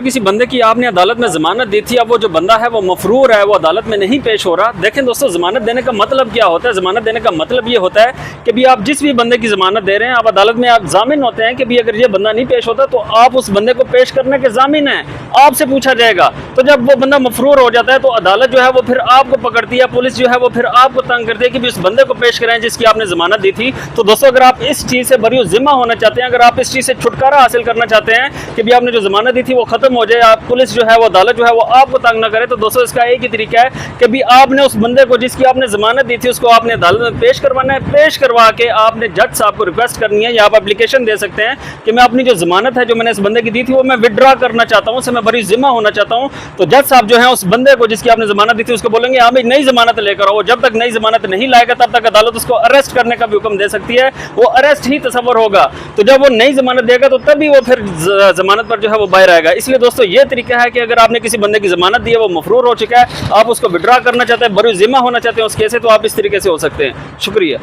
किसी बंदे की आपने अदालत में जमानत दी थी, अब वो जो बंदा है वो मफरूर है, वो अदालत में नहीं पेश हो रहा। देखें दोस्तों, जमानत देने का मतलब क्या होता है? जमानत देने का मतलब ये होता है कि भी आप जिस भी बंदे की जमानत दे रहे हैं, आप अदालत में आप जामिन होते हैं कि भी अगर ये बंदा नहीं पेश होता तो आप उस बंदे को पेश करने के जामिन हैं, आपसे पूछा जाएगा। तो जब वो बंदा मफरूर हो जाता है तो अदालत जो है वो फिर आपको पकड़ती है, पुलिस जो है वो फिर आपको तंग करती है कि भी उस बंदे को पेश करें जिसकी आपने जमानत दी थी। तो दोस्तों, अगर आप इस चीज़ से बरी जिम्मा होना चाहते हैं, अगर आप इस चीज़ से छुटकारा हासिल करना चाहते हैं कि भी आपने जो जमानत दी थी वो खत्म हो जाए, आप पुलिस जो है वो अदालत जो है वो आपको तंग ना करे, तो दोस्तों इसका एक ही तरीका है कि भी आपने उस बंदे को जिसकी आपने जमानत दी थी उसको आपने अदालत में पेश करवाना है। पेश करवा के आपने जज साहब को रिक्वेस्ट करनी है या आप एप्लीकेशन दे सकते हैं कि मैं अपनी जो जमानत है जो मैंने इस बंदे की दी थी वो मैं विड्रॉ करना चाहता हूँ, उससे मैं बरी जिम्मा होना चाहता हूँ। तो जज साहब जो है उस बंदे को जिसकी आपने जमानत दी थी उसको बोलेंगे हाँ भाई नई जमानत लेकर आओ। जब तक नई जमानत नहीं लाएगा तब तक अदालत उसको अरेस्ट करने का भी हुक्म दे सकती है, वो अरेस्ट ही तस्वर होगा। तो जब वो नई जमानत देगा तो तभी वो फिर जमानत पर जो है वो बाहर आएगा। इसलिए दोस्तों ये तरीका है कि अगर आपने किसी बंदे की जमानत दी है, वो मफरूर हो चुका है, आप उसको विड्रॉ करना चाहते हैं, बरी जिम्मा होना चाहते हैं उस केस से, तो आप इस तरीके से हो सकते हैं। शुक्रिया।